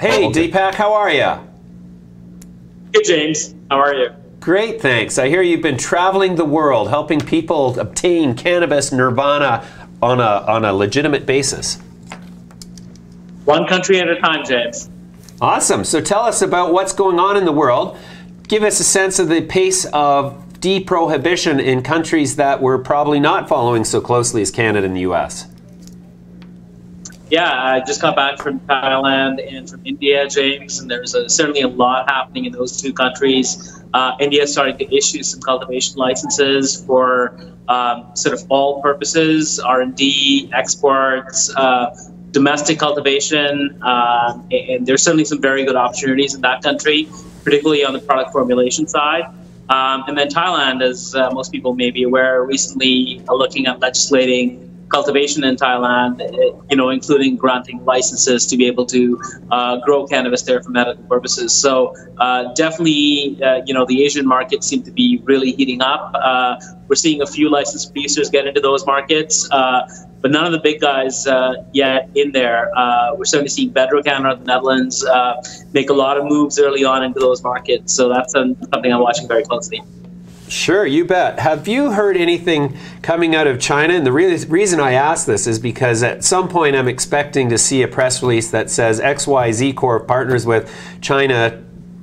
Hey, Deepak, how are you? Hey, James. How are you? Great, thanks. I hear you've been traveling the world, helping people obtain cannabis nirvana on a legitimate basis. One country at a time, James. Awesome. So tell us about what's going on in the world. Give us a sense of the pace of deprohibition in countries that we're probably not following so closely as Canada and the US. Yeah, I just got back from Thailand and from India, James, and there's certainly a lot happening in those two countries. India is starting to issue some cultivation licenses for sort of all purposes, R&D, exports, domestic cultivation, and there's certainly some very good opportunities in that country, particularly on the product formulation side. And then Thailand, as most people may be aware, recently looking at legislating cultivation in Thailand, including granting licenses to be able to grow cannabis there for medical purposes. So definitely, the Asian markets seem to be really heating up. We're seeing a few licensed producers get into those markets, but none of the big guys yet in there. We're starting to see Bedrocan out of the Netherlands make a lot of moves early on into those markets. So that's something I'm watching very closely. Sure, you bet. Have you heard anything coming out of China? And the reason I ask this is because at some point I'm expecting to see a press release that says XYZ Corp partners with China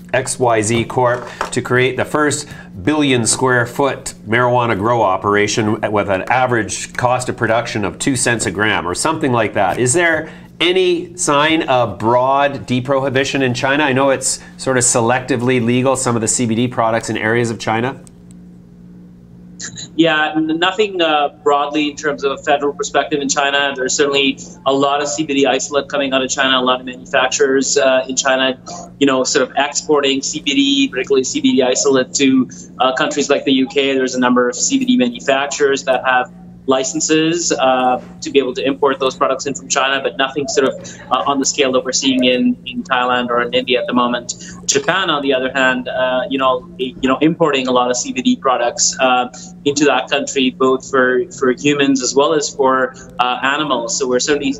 XYZ Corp to create the first billion-square-foot marijuana grow operation with an average cost of production of 2 cents a gram or something like that. Is there any sign of broad deprohibition in China? I know it's sort of selectively legal, some of the CBD products in areas of China. Yeah, nothing broadly in terms of a federal perspective in China. There's certainly a lot of CBD isolate coming out of China, a lot of manufacturers in China, sort of exporting CBD, particularly CBD isolate to countries like the UK. There's a number of CBD manufacturers that have licenses to be able to import those products in from China, but nothing sort of on the scale that we're seeing in Thailand or in India at the moment. Japan, on the other hand, importing a lot of CBD products into that country, both for humans as well as for animals. So we're certainly,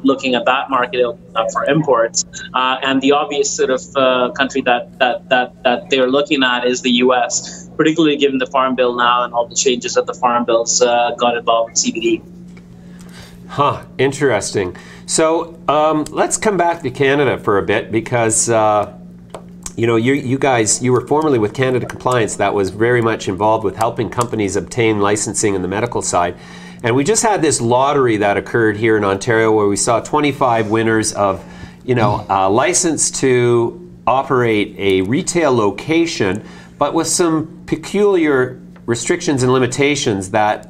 looking at that market for imports. And the obvious sort of country that they're looking at is the U.S., particularly given the Farm Bill now and all the changes that the Farm Bill's got involved with CBD. Huh, interesting. So let's come back to Canada for a bit because, you guys, you were formerly with Canada Compliance that was very much involved with helping companies obtain licensing in the medical side. And we just had this lottery that occurred here in Ontario where we saw 25 winners of, a license to operate a retail location, but with some peculiar restrictions and limitations that,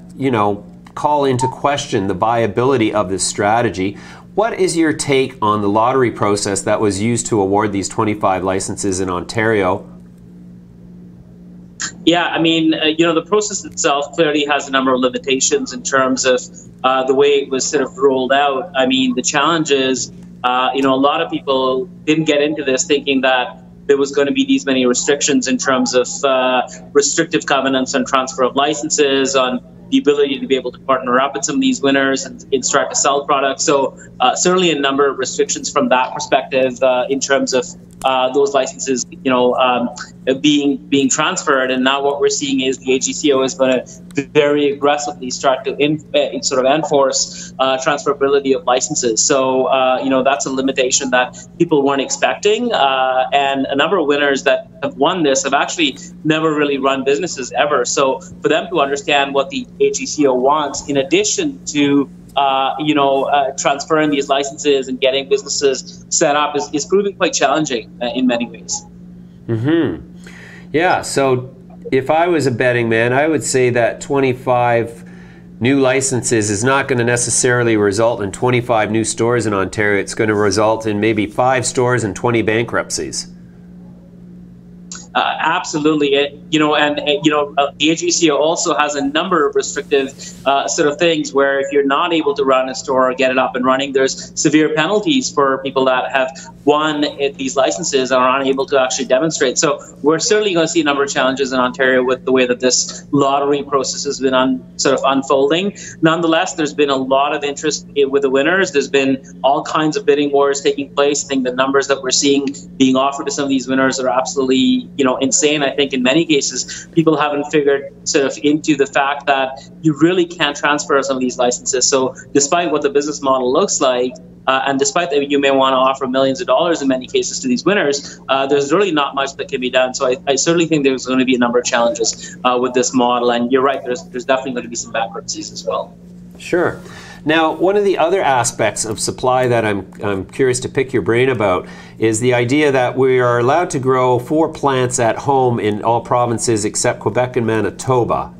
call into question the viability of this strategy. What is your take on the lottery process that was used to award these 25 licenses in Ontario? Yeah, I mean, the process itself clearly has a number of limitations in terms of the way it was sort of rolled out. I mean, the challenge is, a lot of people didn't get into this thinking that there was going to be these many restrictions in terms of restrictive covenants on transfer of licenses, on the ability to be able to partner up with some of these winners and start to sell products. So certainly a number of restrictions from that perspective in terms of those licenses, being transferred. And now what we're seeing is the AGCO is going to very aggressively start to sort of enforce transferability of licenses. So, that's a limitation that people weren't expecting. And a number of winners that have won this have actually never really run businesses ever. So for them to understand what the AGCO wants, in addition to transferring these licenses and getting businesses set up is proving quite challenging in many ways. Mm-hmm. Yeah, so if I was a betting man, I would say that 25 new licenses is not going to necessarily result in 25 new stores in Ontario. It's going to result in maybe 5 stores and 20 bankruptcies. Absolutely, the AGCO also has a number of restrictive sort of things where if you're not able to run a store or get it up and running, there's severe penalties for people that have won these licenses and are unable to actually demonstrate. So we're certainly going to see a number of challenges in Ontario with the way that this lottery process has been sort of unfolding. Nonetheless, there's been a lot of interest with the winners. There's been all kinds of bidding wars taking place. I think the numbers that we're seeing being offered to some of these winners are absolutely, insane. I think in many cases, people haven't figured sort of into the fact that you really can't transfer some of these licenses. So despite what the business model looks like, and despite that you may want to offer millions of dollars in many cases to these winners, there's really not much that can be done. So I certainly think there's going to be a number of challenges with this model. And you're right, there's definitely going to be some bankruptcies as well. Sure. Now, one of the other aspects of supply that I'm curious to pick your brain about is the idea that we are allowed to grow 4 plants at home in all provinces except Quebec and Manitoba.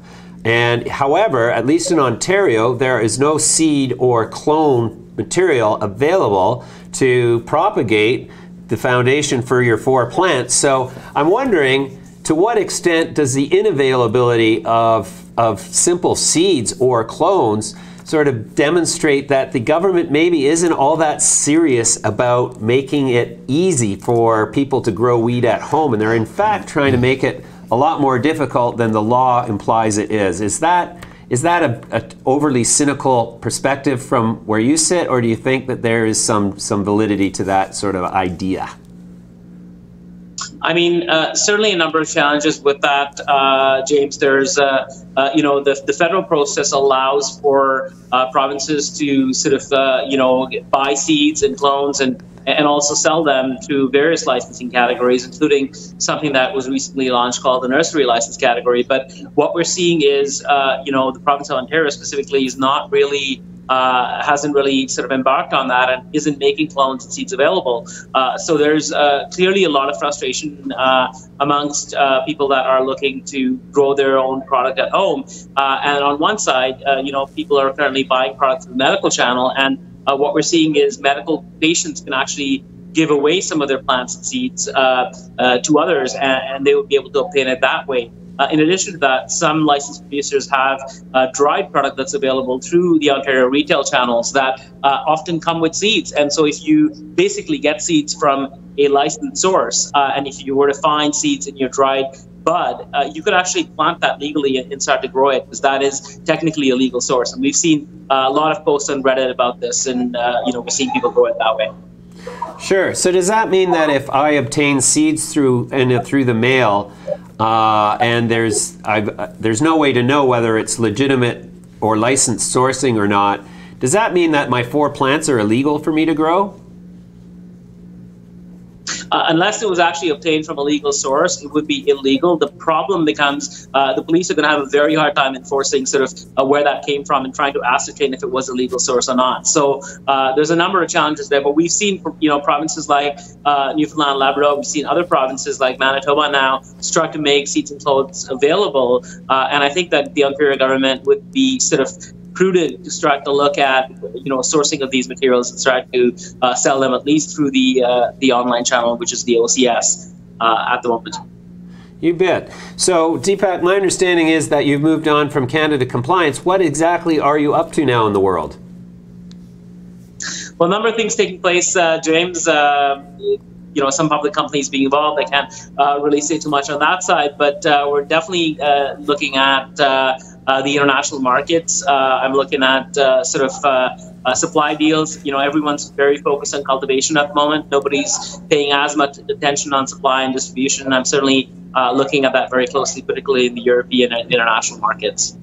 And however, at least in Ontario, there is no seed or clone material available to propagate the foundation for your 4 plants. So I'm wondering, to what extent does the inavailability of simple seeds or clones sort of demonstrate that the government maybe isn't all that serious about making it easy for people to grow weed at home, and they're in fact trying to make it a lot more difficult than the law implies it is? Is that a overly cynical perspective from where you sit, or do you think that there is some validity to that sort of idea? I mean, certainly a number of challenges with that, James. There's, the federal process allows for provinces to sort of, buy seeds and clones and also sell them through various licensing categories, including something that was recently launched called the nursery license category. But what we're seeing is, the province of Ontario specifically is not really hasn't really sort of embarked on that and isn't making clones and seeds available. So there's clearly a lot of frustration amongst people that are looking to grow their own product at home. And on one side, people are currently buying products through the medical channel, and what we're seeing is medical patients can actually give away some of their plants and seeds to others, and they would be able to obtain it that way. In addition to that, some licensed producers have dried product that's available through the Ontario retail channels that often come with seeds. And so if you basically get seeds from a licensed source, and if you were to find seeds in your dried bud, you could actually plant that legally and start to grow it, because that is technically a legal source. And we've seen a lot of posts on Reddit about this, and we're seeing people grow it that way. Sure. So does that mean that if I obtain seeds through the mail, and there's no way to know whether it's legitimate or licensed sourcing or not, does that mean that my 4 plants are illegal for me to grow? Unless it was actually obtained from a legal source, it would be illegal. The problem becomes the police are going to have a very hard time enforcing sort of where that came from and trying to ascertain if it was a legal source or not. So there's a number of challenges there. But we've seen, provinces like Newfoundland and Labrador, we've seen other provinces like Manitoba now start to make seeds and clones available. And I think that the Ontario government would be sort of prudent to start to look at, sourcing of these materials and start to sell them at least through the online channel, which is the OCS at the moment. You bet. So, Deepak, my understanding is that you've moved on from Canada compliance. What exactly are you up to now in the world? Well, a number of things taking place, James. Some public companies being involved. I can't really say too much on that side, but we're definitely looking at the international markets. I'm looking at supply deals. Everyone's very focused on cultivation at the moment. Nobody's paying as much attention on supply and distribution. I'm certainly looking at that very closely, particularly in the European and international markets.